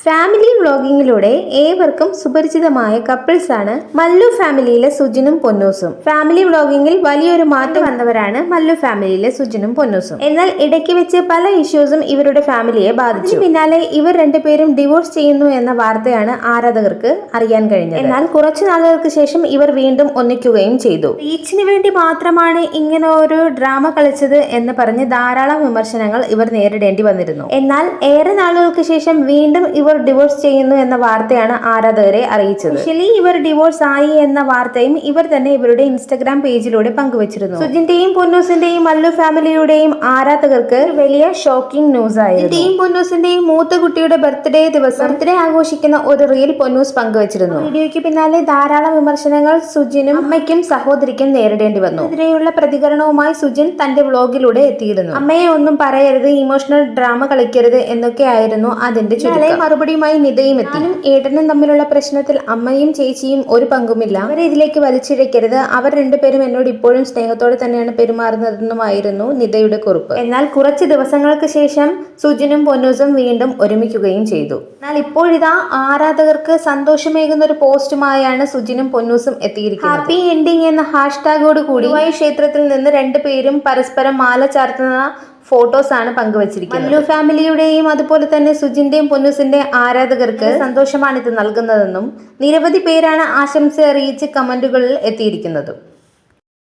Family വ്ളോഗിങ്ങിലൂടെ ഏവർക്കും സുപരിചിതമായ couples ആണ് മല്ലു ഫാമിലിയിലെ സുജിനും പൊന്നൂസും. ഫാമിലി വ്ളോഗിങ്ങിൽ വലിയൊരു മാറ്റം വന്നവരാണ് മല്ലു ഫാമിലിയിലെ സുജിനും പൊന്നൂസും. എന്നാൽ ഇടയ്ക്ക് വെച്ച് പല ഇഷ്യൂസും ഇവരുടെ ഫാമിലിയെ ബാധിച്ചു. പിന്നാലെ ഇവർ രണ്ടുപേരും ഡിവോഴ്സ് ചെയ്യുന്നു എന്ന വാർത്തയാണ് ആരാധകർക്ക് അറിയാൻ കഴിഞ്ഞത്. എന്നാൽ കുറച്ചു നാളുകൾക്ക് ശേഷം ഇവർ വീണ്ടും ഒന്നിക്കുകയും ചെയ്തു. റീച്ചിന് വേണ്ടി മാത്രമാണ് ഇങ്ങനെ ഒരു ഡ്രാമ കളിച്ചത് എന്ന് പറഞ്ഞ് ധാരാളം വിമർശനങ്ങൾ ഇവർ നേരിടേണ്ടി വന്നിരുന്നു. എന്നാൽ ഏറെ നാളുകൾക്ക് ശേഷം വീണ്ടും ഇവർ ഡിവോഴ്സ് ചെയ്യുന്നു എന്ന വാർത്തയാണ് ആരാധകരെ അറിയിച്ചത്. ആക്ച്വലി ഇവർ ഡിവോഴ്സ് ആയി എന്ന വാർത്തയും ഇവർ തന്നെ ഇവരുടെ ഇൻസ്റ്റഗ്രാം പേജിലൂടെ പങ്കുവച്ചിരുന്നു. സുജിന്റെയും പൊന്നൂസിന്റെയും മല്ലു ഫാമിലിയുടെയും ആരാധകർക്ക് വലിയ ഷോക്കിംഗ് ന്യൂസ് ആയിരുന്നു. സുജിന്റെയും പൊന്നൂസിന്റെയും മൂത്ത കുട്ടിയുടെ ബർത്ത്ഡേ ആഘോഷിക്കുന്ന ഒരു റീൽ പൊന്നൂസ് പങ്കുവച്ചിരുന്നു. വീഡിയോയ്ക്ക് പിന്നാലെ ധാരാളം വിമർശനങ്ങൾ സുജിനും അമ്മയ്ക്കും സഹോദരിക്കും നേരിടേണ്ടി വന്നു. ഇതിനെതിരെയുള്ള പ്രതികരണവുമായി സുജിൻ തന്റെ വ്ളോഗിലൂടെ എത്തിയിരുന്നു. അമ്മയെ ഒന്നും പറയരുത്, ഇമോഷണൽ ഡ്രാമ കളിക്കരുത് എന്നൊക്കെയായിരുന്നു അതിന്റെ ചുരുക്കം. മറുപടിയുമായി നിതയും എത്തി. ഏട്ടനും തമ്മിലുള്ള പ്രശ്നത്തിൽ അമ്മയും ചേച്ചിയും ഒരു പങ്കുമില്ല, അവരെ ഇതിലേക്ക് വലിച്ചിഴക്കരുത്, അവർ രണ്ടുപേരും എന്നോട് ഇപ്പോഴും സ്നേഹത്തോടെ തന്നെയാണ് പെരുമാറുന്നതെന്നുമായിരുന്നു നിതയുടെ കുറിപ്പ്. എന്നാൽ കുറച്ച് ദിവസങ്ങൾക്ക് ശേഷം സുജിനും പൊന്നൂസും വീണ്ടും ഒരുമിക്കുകയും ചെയ്തു. എന്നാൽ ഇപ്പോഴിതാ ആരാധകർക്ക് സന്തോഷമേകുന്ന ഒരു പോസ്റ്റുമായാണ് സുജിനും പൊന്നൂസും എത്തിയിരിക്കുന്നത്. ഹാപ്പി എൻഡിങ് എന്ന ഹാഷ്ടാഗോട് കൂടി ക്ഷേത്രത്തിൽ നിന്ന് രണ്ടുപേരും പരസ്പരം മാല ചാർത്തുന്ന ഫോട്ടോസ് ആണ് പങ്കുവച്ചിരിക്കുന്നത്. മല്ലു ഫാമിലിയുടെയും അതുപോലെ തന്നെ സുജിന്റെയും പൊന്നൂസിന്റെ ആരാധകർക്ക് സന്തോഷമാണ് ഇത് നൽകുന്നതെന്നും നിരവധി പേരാണ് ആശംസ അറിയിച്ച് കമന്റുകളിൽ എത്തിയിരിക്കുന്നതും.